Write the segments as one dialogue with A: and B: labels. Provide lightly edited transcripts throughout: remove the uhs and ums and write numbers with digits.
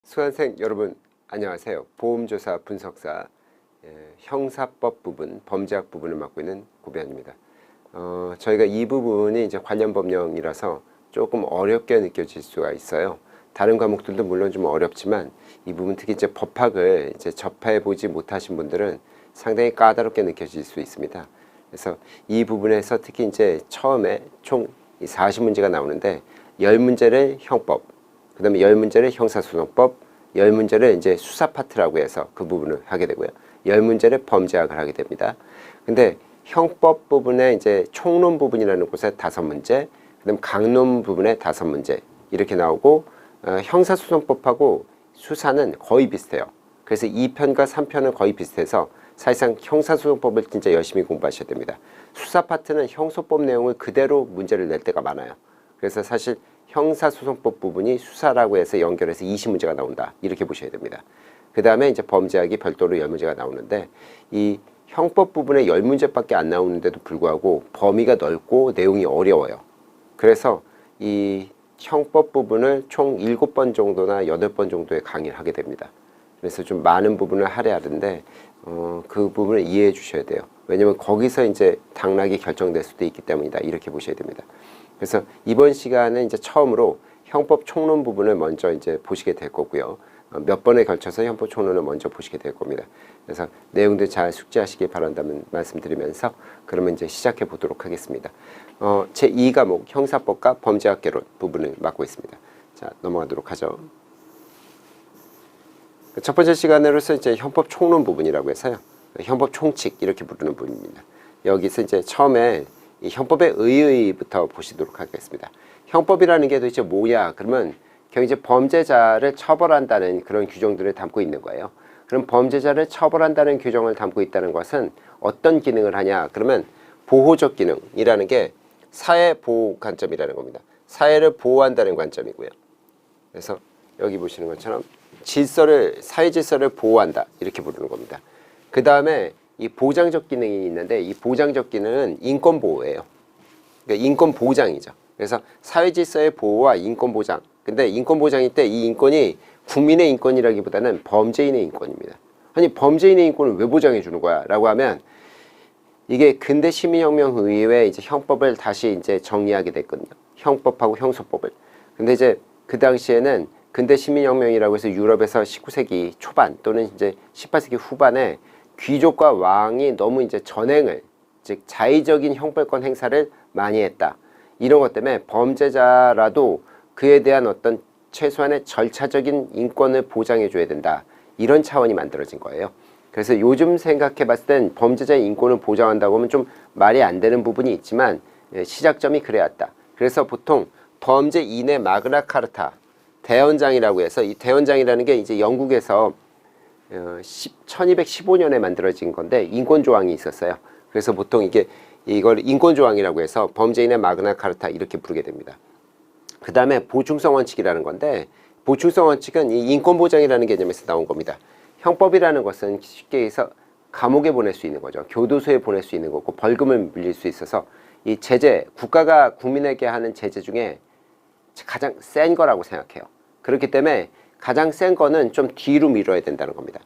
A: 수강생 여러분 안녕하세요. 보험조사 분석사 형사법 부분, 범죄학 부분을 맡고 있는 고변입니다. 저희가 이 부분이 이제 관련 법령이라서 조금 어렵게 느껴질 수가 있어요. 다른 과목들도 물론 좀 어렵지만 이 부분 특히 이제 법학을 이제 접해 보지 못하신 분들은 상당히 까다롭게 느껴질 수 있습니다. 그래서 이 부분에서 특히 이제 처음에 총 40문제가 나오는데 10문제를 형법, 그 다음에 10문제를 형사소송법, 10문제를 이제 수사 파트라고 해서 그 부분을 하게 되고요. 10문제를 범죄학을 하게 됩니다. 근데 형법 부분에 이제 총론 부분이라는 곳에 5문제, 그 다음 강론 부분에 5문제 이렇게 나오고 형사소송법하고 수사는 거의 비슷해요. 그래서 2편과 3편은 거의 비슷해서 사실상 형사소송법을 진짜 열심히 공부하셔야 됩니다. 수사 파트는 형소법 내용을 그대로 문제를 낼 때가 많아요. 그래서 사실 형사소송법 부분이 수사라고 해서 연결해서 20문제가 나온다 이렇게 보셔야 됩니다. 그 다음에 이제 범죄학이 별도로 10문제가 나오는데 이 형법 부분에 10문제밖에 안 나오는데도 불구하고 범위가 넓고 내용이 어려워요. 그래서 이 형법 부분을 총 7번 정도나 8번 정도의 강의를 하게 됩니다. 그래서 좀 많은 부분을 할애하는데 그 부분을 이해해 주셔야 돼요. 왜냐면 거기서 이제 당락이 결정될 수도 있기 때문이다 이렇게 보셔야 됩니다. 그래서 이번 시간은 이제 처음으로 형법 총론 부분을 먼저 이제 보시게 될 거고요. 몇 번에 걸쳐서 형법 총론을 먼저 보시게 될 겁니다. 그래서 내용들 잘 숙지하시길 바란다는 말씀드리면서 그러면 이제 시작해 보도록 하겠습니다. 제2과목 형사법과 범죄학 개론 부분을 맡고 있습니다. 자, 넘어가도록 하죠. 첫 번째 시간으로서 이제 형법 총론 부분이라고 해서요. 형법 총칙 이렇게 부르는 부분입니다. 여기서 이제 처음에 이 형법의 의의부터 보시도록 하겠습니다. 형법이라는 게 도대체 뭐냐? 그러면 결국 이제 범죄자를 처벌한다는 그런 규정들을 담고 있는 거예요. 그럼 범죄자를 처벌한다는 규정을 담고 있다는 것은 어떤 기능을 하냐? 그러면 보호적 기능이라는 게 사회 보호 관점이라는 겁니다. 사회를 보호한다는 관점이고요. 그래서 여기 보시는 것처럼 사회 질서를 보호한다 이렇게 부르는 겁니다. 그 다음에 이 보장적 기능이 있는데 이 보장적 기능은 인권 보호예요. 그러니까 인권 보장이죠. 그래서 사회 질서의 보호와 인권 보장. 근데 인권 보장일 때 이 인권이 국민의 인권이라기보다는 범죄인의 인권입니다. 아니 범죄인의 인권을 왜 보장해 주는 거야? 라고 하면 이게 근대 시민혁명 이후에 이제 형법을 다시 이제 정리하게 됐거든요. 형법하고 형소법을. 근데 이제 그 당시에는 근대 시민혁명이라고 해서 유럽에서 19세기 초반 또는 이제 18세기 후반에 귀족과 왕이 너무 이제 전행을, 즉 자의적인 형벌권 행사를 많이 했다. 이런 것 때문에 범죄자라도 그에 대한 어떤 최소한의 절차적인 인권을 보장해 줘야 된다. 이런 차원이 만들어진 거예요. 그래서 요즘 생각해 봤을 땐 범죄자의 인권을 보장한다고 하면 좀 말이 안 되는 부분이 있지만 시작점이 그래왔다. 그래서 보통 범죄인의 마그나 카르타, 대헌장이라고 해서 이 대헌장이라는 게 이제 영국에서 1215년에 만들어진 건데 인권조항이 있었어요. 그래서 보통 이걸 인권조항이라고 해서 범죄인의 마그나 카르타 이렇게 부르게 됩니다. 그 다음에 보충성 원칙이라는 건데 보충성 원칙은 이 인권보장이라는 개념에서 나온 겁니다. 형법이라는 것은 쉽게 해서 감옥에 보낼 수 있는 거죠. 교도소에 보낼 수 있는 거고 벌금을 물릴 수 있어서 이 제재, 국가가 국민에게 하는 제재 중에 가장 센 거라고 생각해요. 그렇기 때문에 가장 센 거는 좀 뒤로 미뤄야 된다는 겁니다.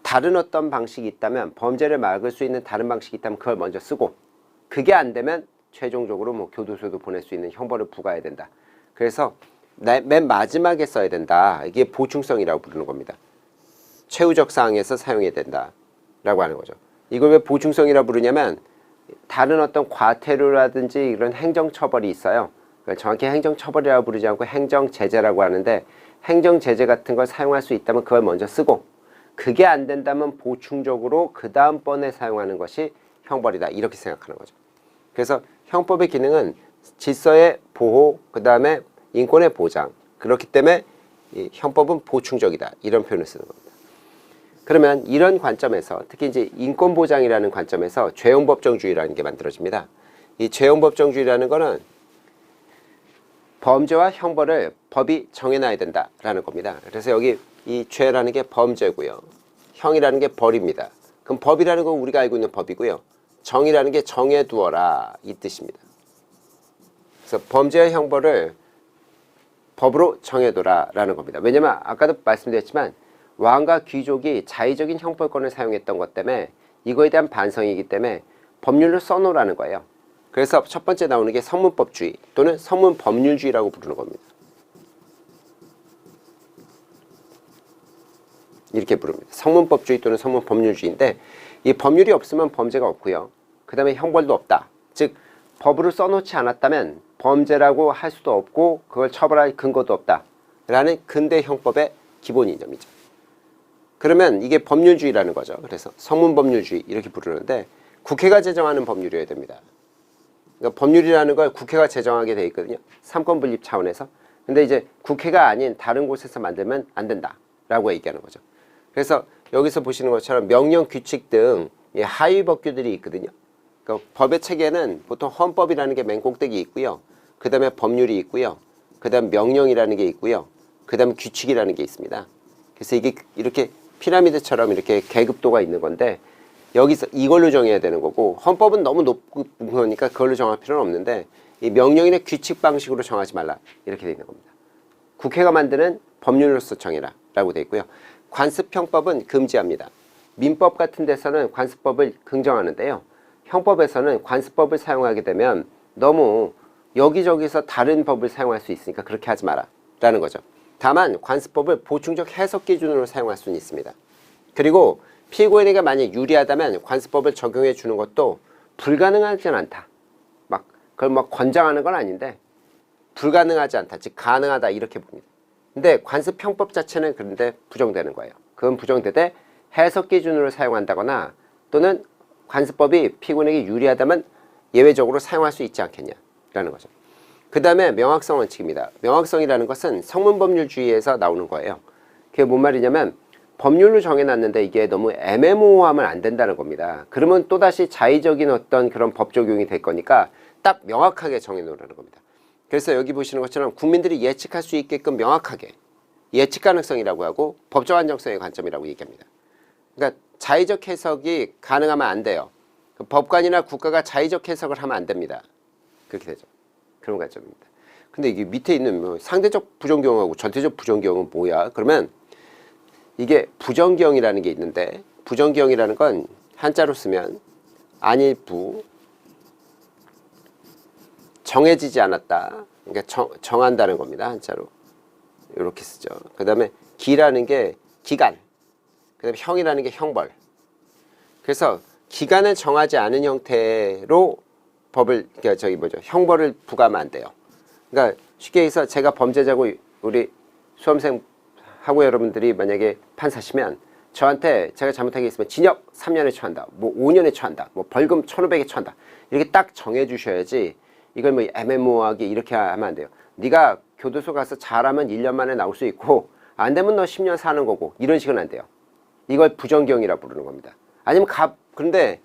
A: 다른 어떤 방식이 있다면 범죄를 막을 수 있는 다른 방식이 있다면 그걸 먼저 쓰고 그게 안 되면 최종적으로 뭐 교도소에도 보낼 수 있는 형벌을 부과해야 된다. 그래서 맨 마지막에 써야 된다. 이게 보충성이라고 부르는 겁니다. 최후적 사항에서 사용해야 된다 라고 하는 거죠. 이걸 왜 보충성이라고 부르냐면 다른 어떤 과태료라든지 이런 행정처벌이 있어요. 그러니까 정확히 행정처벌이라고 부르지 않고 행정제재라고 하는데 행정제재 같은 걸 사용할 수 있다면 그걸 먼저 쓰고 그게 안 된다면 보충적으로 그 다음번에 사용하는 것이 형벌이다 이렇게 생각하는 거죠. 그래서 형법의 기능은 질서의 보호, 그 다음에 인권의 보장. 그렇기 때문에 이 형법은 보충적이다 이런 표현을 쓰는 겁니다. 그러면 이런 관점에서 특히 이제 인권보장이라는 관점에서 죄용법정주의라는 게 만들어집니다. 이 죄용법정주의라는 거는 범죄와 형벌을 법이 정해놔야 된다라는 겁니다. 그래서 여기 이 죄라는 게 범죄고요. 형이라는 게 벌입니다. 그럼 법이라는 건 우리가 알고 있는 법이고요. 정이라는 게 정해두어라 이 뜻입니다. 그래서 범죄와 형벌을 법으로 정해둬라 라는 겁니다. 왜냐면 아까도 말씀드렸지만 왕과 귀족이 자의적인 형벌권을 사용했던 것 때문에 이거에 대한 반성이기 때문에 법률로 써놓으라는 거예요. 그래서 첫 번째 나오는 게 성문법주의 또는 성문법률주의라고 부르는 겁니다. 이렇게 부릅니다. 성문법주의 또는 성문법률주의인데 이 법률이 없으면 범죄가 없고요. 그 다음에 형벌도 없다. 즉 법으로 써놓지 않았다면 범죄라고 할 수도 없고 그걸 처벌할 근거도 없다 라는 근대 형법의 기본 이념이죠. 그러면 이게 법률주의라는 거죠. 그래서 성문법률주의 이렇게 부르는데 국회가 제정하는 법률이어야 됩니다. 그러니까 법률이라는 걸 국회가 제정하게 돼 있거든요. 삼권 분립 차원에서. 근데 이제 국회가 아닌 다른 곳에서 만들면 안 된다 라고 얘기하는 거죠. 그래서 여기서 보시는 것처럼 명령, 규칙 등 하위 법규들이 있거든요. 그러니까 법의 체계는 보통 헌법이라는 게 맨 꼭대기 있고요. 그 다음에 법률이 있고요. 그 다음 명령이라는 게 있고요. 그 다음에 규칙이라는 게 있습니다. 그래서 이게 이렇게 피라미드처럼 이렇게 계급도가 있는 건데 여기서 이걸로 정해야 되는 거고 헌법은 너무 높은 거니까 그걸로 정할 필요는 없는데 이 명령이나 규칙 방식으로 정하지 말라 이렇게 돼 있는 겁니다. 국회가 만드는 법률로서 정해라 라고 돼 있고요. 관습형법은 금지합니다. 민법 같은 데서는 관습법을 긍정하는데요. 형법에서는 관습법을 사용하게 되면 너무 여기저기서 다른 법을 사용할 수 있으니까 그렇게 하지 마라 라는 거죠. 다만 관습법을 보충적 해석 기준으로 사용할 수는 있습니다. 그리고 피고인에게 만약 유리하다면 관습법을 적용해 주는 것도 불가능하지는 않다. 막 그걸 막 권장하는 건 아닌데 불가능하지 않다. 즉 가능하다 이렇게 봅니다. 근데 관습형법 자체는 그런데 부정되는 거예요. 그건 부정되되 해석 기준으로 사용한다거나 또는 관습법이 피고인에게 유리하다면 예외적으로 사용할 수 있지 않겠냐라는 거죠. 그 다음에 명확성 원칙입니다. 명확성이라는 것은 성문법률주의에서 나오는 거예요. 그게 뭔 말이냐면 법률로 정해놨는데 이게 너무 애매모호하면 안 된다는 겁니다. 그러면 또다시 자의적인 어떤 그런 법 적용이 될 거니까 딱 명확하게 정해놓으라는 겁니다. 그래서 여기 보시는 것처럼 국민들이 예측할 수 있게끔 명확하게 예측 가능성이라고 하고 법적 안정성의 관점이라고 얘기합니다. 그러니까 자의적 해석이 가능하면 안 돼요. 법관이나 국가가 자의적 해석을 하면 안 됩니다. 그렇게 되죠. 그런 관점입니다. 근데 이게 밑에 있는 뭐 상대적 부정경하고 절대적 부정경은 뭐야? 그러면 이게 부정경이라는 게 있는데 부정경이라는 건 한자로 쓰면 안일부 정해지지 않았다. 그러니까 정한다는 겁니다. 한자로. 이렇게 쓰죠. 그 다음에 기라는 게 기간. 그 다음에 형이라는 게 형벌. 그래서 기간을 정하지 않은 형태로 법을, 그러니까 형벌을 부과하면 안 돼요. 그러니까 쉽게 해서 제가 범죄자고 우리 수험생하고 여러분들이 만약에 판사시면 저한테 제가 잘못한 게 있으면 징역 3년에 처한다. 뭐 5년에 처한다. 뭐 벌금 1,500에 처한다. 이렇게 딱 정해 주셔야지 이걸 뭐 애매모호하게 이렇게 하면 안 돼요. 네가 교도소 가서 잘하면 1년 만에 나올 수 있고 안 되면 너 10년 사는 거고 이런 식은 안 돼요. 이걸 부정경이라 부르는 겁니다. 아니면 그런데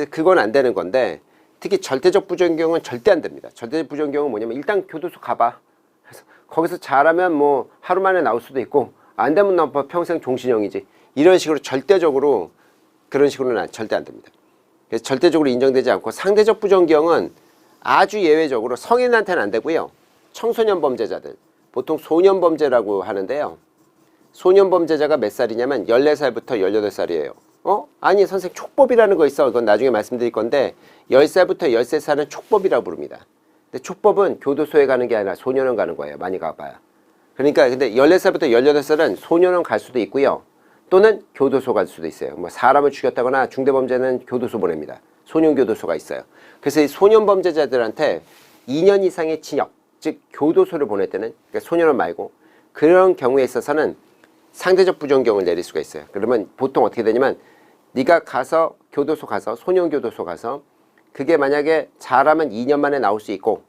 A: 그건 안 되는 건데 특히 절대적 부정경은 절대 안 됩니다. 절대적 부정경은 뭐냐면 일단 교도소 가봐. 그래서 거기서 잘하면 뭐 하루 만에 나올 수도 있고 안 되면 너 평생 종신형이지. 이런 식으로 절대적으로 그런 식으로는 절대 안 됩니다. 그래서 절대적으로 인정되지 않고 상대적 부정경은 아주 예외적으로 성인한테는 안 되고요. 청소년 범죄자들, 보통 소년 범죄라고 하는데요. 소년 범죄자가 몇 살이냐면 14살부터 18살이에요. 아니 선생님 촉법이라는 거 있어. 그건 나중에 말씀드릴 건데 10살부터 13살은 촉법이라고 부릅니다. 근데 촉법은 교도소에 가는 게 아니라 소년원 가는 거예요. 많이 가봐야. 그러니까 근데 14살부터 18살은 소년원 갈 수도 있고요. 또는 교도소 갈 수도 있어요. 뭐 사람을 죽였다거나 중대범죄는 교도소 보냅니다. 소년교도소가 있어요. 그래서 이 소년 범죄자들한테 2년 이상의 징역, 즉 교도소를 보낼 때는 그러니까 소년원 말고 그런 경우에 있어서는 상대적 부정경을 내릴 수가 있어요. 그러면 보통 어떻게 되냐면 네가 가서 교도소 가서 소년교도소 가서 그게 만약에 잘하면 2년 만에 나올 수 있고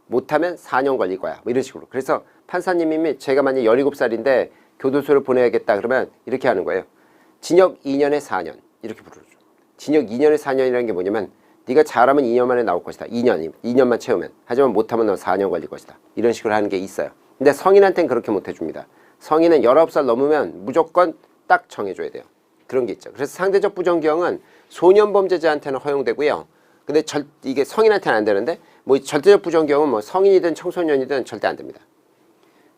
A: 못하면 4년 걸릴 거야. 뭐 이런 식으로. 그래서 판사님이 제가 만약 17살인데 교도소를 보내야겠다 그러면 이렇게 하는 거예요. 징역 2년에 4년 이렇게 부르죠. 징역 2년에 4년이라는 게 뭐냐면 네가 잘하면 2년 만에 나올 것이다. 2년만 채우면. 하지만 못하면 너 4년 걸릴 것이다. 이런 식으로 하는 게 있어요. 근데 성인한테는 그렇게 못 해줍니다. 성인은 19살 넘으면 무조건 딱 정해줘야 돼요. 그런 게 있죠. 그래서 상대적 부정경은 소년 범죄자한테는 허용되고요. 근데 이게 성인한테는 안 되는데 뭐 절대적 부정경은 뭐 성인이든 청소년이든 절대 안 됩니다.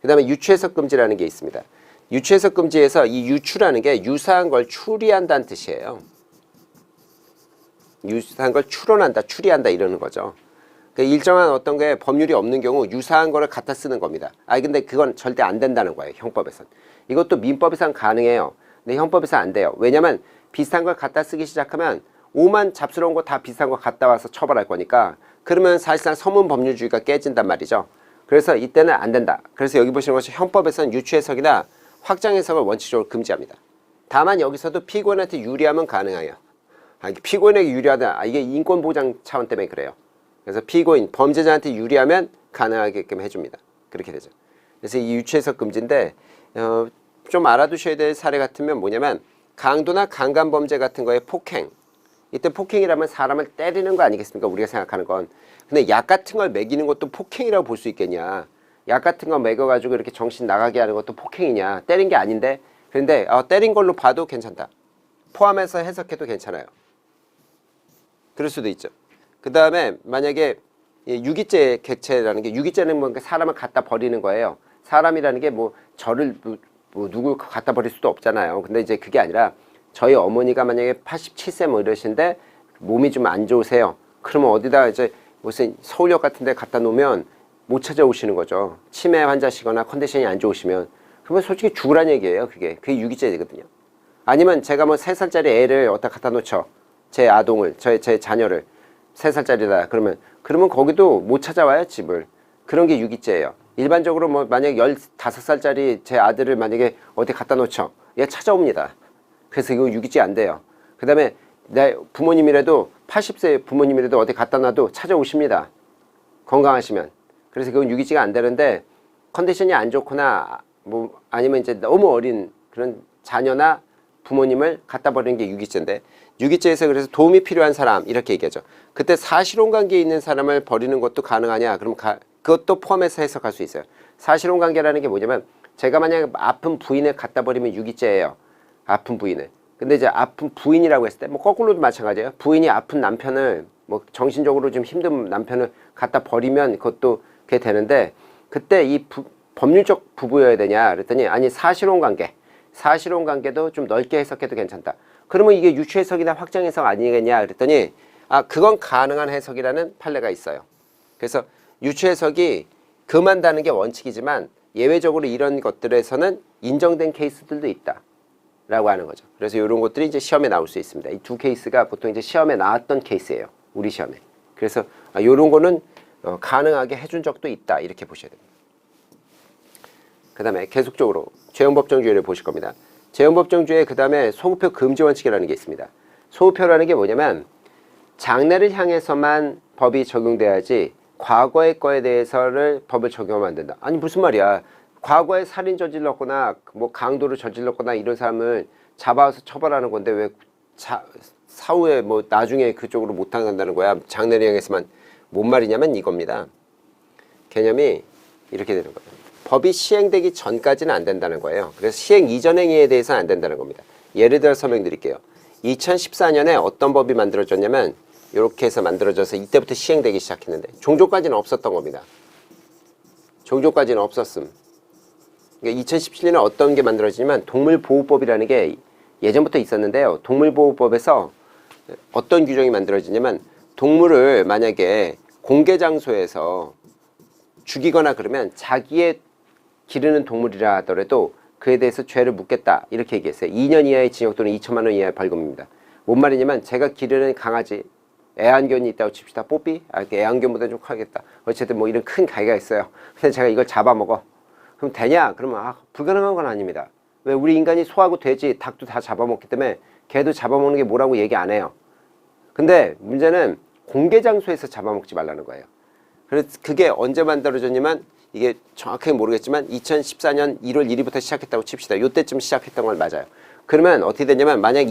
A: 그 다음에 유추해석 금지라는 게 있습니다. 유추해석 금지에서 이 유추라는 게 유사한 걸 추리한다는 뜻이에요. 유사한 걸 추론한다, 추리한다 이러는 거죠. 그러니까 일정한 어떤 게 법률이 없는 경우 유사한 거를 갖다 쓰는 겁니다. 근데 그건 절대 안 된다는 거예요. 형법에선. 이것도 민법에선 가능해요. 근데 형법에선 안 돼요. 왜냐면 비슷한 걸 갖다 쓰기 시작하면 오만 잡스러운 거 다 비슷한 거 갖다 와서 처벌할 거니까 그러면 사실상 서문 법률주의가 깨진단 말이죠. 그래서 이때는 안 된다. 그래서 여기 보시는 것처럼 형법에서는 유추해석이나 확장해석을 원칙적으로 금지합니다. 다만 여기서도 피고인한테 유리하면 가능해요. 피고인에게 유리하다. 이게 인권보장 차원 때문에 그래요. 그래서 피고인, 범죄자한테 유리하면 가능하게끔 해줍니다. 그렇게 되죠. 그래서 이 유추해석 금지인데 좀 알아두셔야 될 사례 같으면 뭐냐면 강도나 강간범죄 같은 거에 폭행. 이때 폭행이라면 사람을 때리는 거 아니겠습니까? 우리가 생각하는 건. 근데 약 같은 걸 먹이는 것도 폭행이라고 볼 수 있겠냐. 약 같은 거 먹여가지고 이렇게 정신 나가게 하는 것도 폭행이냐. 때린 게 아닌데. 그런데 때린 걸로 봐도 괜찮다. 포함해서 해석해도 괜찮아요. 그럴 수도 있죠. 그 다음에 만약에 유기죄 객체라는 게 유기죄는 뭔가 사람을 갖다 버리는 거예요. 사람이라는 게 뭐 저를 뭐 누굴 갖다 버릴 수도 없잖아요. 근데 이제 그게 아니라 저희 어머니가 만약에 87세 뭐 이러신데 몸이 좀 안 좋으세요. 그러면 어디다 이제 무슨 서울역 같은 데 갖다 놓으면 못 찾아오시는 거죠. 치매 환자시거나 컨디션이 안 좋으시면. 그러면 솔직히 죽으란 얘기예요. 그게 유기죄거든요. 아니면 제가 뭐 3살짜리 애를 어디다 갖다 놓죠. 제 아동을, 제 자녀를 3살짜리다. 그러면 거기도 못 찾아와요, 집을. 그런 게 유기죄예요. 일반적으로 뭐 만약에 15살짜리 제 아들을 만약에 어디 갖다 놓죠. 얘 찾아옵니다. 그래서 이거 유기죄 안 돼요. 그 다음에 내 부모님이라도 80세 부모님이라도 어디 갖다 놔도 찾아오십니다. 건강하시면. 그래서 그건 유기죄가 안 되는데 컨디션이 안 좋거나 뭐 아니면 이제 너무 어린 그런 자녀나 부모님을 갖다 버리는 게 유기죄인데 유기죄에서 그래서 도움이 필요한 사람 이렇게 얘기하죠. 그때 사실혼 관계에 있는 사람을 버리는 것도 가능하냐? 그럼 그것도 포함해서 해석할 수 있어요. 사실혼 관계라는 게 뭐냐면 제가 만약에 아픈 부인을 갖다 버리면 유기죄예요. 아픈 부인을. 근데 이제 아픈 부인이라고 했을 때 뭐 거꾸로도 마찬가지예요. 부인이 아픈 남편을 뭐 정신적으로 좀 힘든 남편을 갖다 버리면 그것도 그게 되는데 그때 이 법률적 부부여야 되냐 그랬더니 아니 사실혼 관계도 좀 넓게 해석해도 괜찮다. 그러면 이게 유추해석이나 확장해석 아니겠냐 그랬더니 그건 가능한 해석이라는 판례가 있어요. 그래서 유추해석이 금한다는 게 원칙이지만 예외적으로 이런 것들에서는 인정된 케이스들도 있다 라고 하는 거죠. 그래서 이런 것들이 이제 시험에 나올 수 있습니다. 이 두 케이스가 보통 이제 시험에 나왔던 케이스예요. 우리 시험에. 그래서 이런 거는 가능하게 해준 적도 있다 이렇게 보셔야 됩니다. 그 다음에 계속적으로 죄형법정주의를 보실 겁니다. 죄형법정주의에 그 다음에 소급표 금지 원칙이라는 게 있습니다. 소급표라는 게 뭐냐면 장래를 향해서만 법이 적용돼야지 과거의 거에 대해서를 법을 적용하면 안 된다. 아니 무슨 말이야. 과거에 살인 저질렀거나 뭐 강도를 저질렀거나 이런 사람을 잡아서 처벌하는 건데 왜 사후에 뭐 나중에 그쪽으로 못 당한다는 거야. 장래를 향해서만. 뭔 말이냐면 이겁니다. 개념이 이렇게 되는 거예요. 법이 시행되기 전까지는 안 된다는 거예요. 그래서 시행 이전 행위에 대해서는 안 된다는 겁니다. 예를 들어 설명드릴게요. 2014년에 어떤 법이 만들어졌냐면 이렇게 해서 만들어져서 이때부터 시행되기 시작했는데 종조까지는 없었던 겁니다. 종조까지는 없었음. 그러니까 2017년에 어떤 게 만들어지냐면 동물보호법이라는 게 예전부터 있었는데요. 동물보호법에서 어떤 규정이 만들어지냐면 동물을 만약에 공개 장소에서 죽이거나 그러면 자기의 기르는 동물이라 하더라도 그에 대해서 죄를 묻겠다 이렇게 얘기했어요. 2년 이하의 징역 또는 2천만 원 이하의 벌금입니다. 뭔 말이냐면 제가 기르는 강아지 애완견이 있다고 칩시다. 뽀삐? 애완견보다 좀 크겠다. 어쨌든 뭐 이런 큰 가게가 있어요. 근데 제가 이걸 잡아먹어. 그럼 되냐? 그러면 불가능한 건 아닙니다. 왜 우리 인간이 소하고 돼지, 닭도 다 잡아먹기 때문에 개도 잡아먹는 게 뭐라고 얘기 안 해요. 근데 문제는 공개 장소에서 잡아먹지 말라는 거예요. 그래서 그게 언제 만들어졌냐면 이게 정확하게 모르겠지만 2014년 1월 1일부터 시작했다고 칩시다. 요때쯤 시작했던 건 맞아요. 그러면 어떻게 되냐면 만약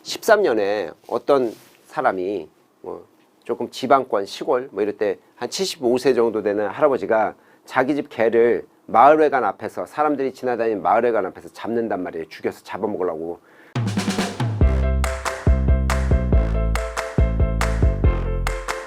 A: 2013년에 어떤 사람이 뭐 조금 지방권 시골 뭐 이럴 때 한 75세 정도 되는 할아버지가 자기 집 개를 마을회관 앞에서 사람들이 지나다니는 마을회관 앞에서 잡는단 말이에요. 죽여서 잡아먹으려고.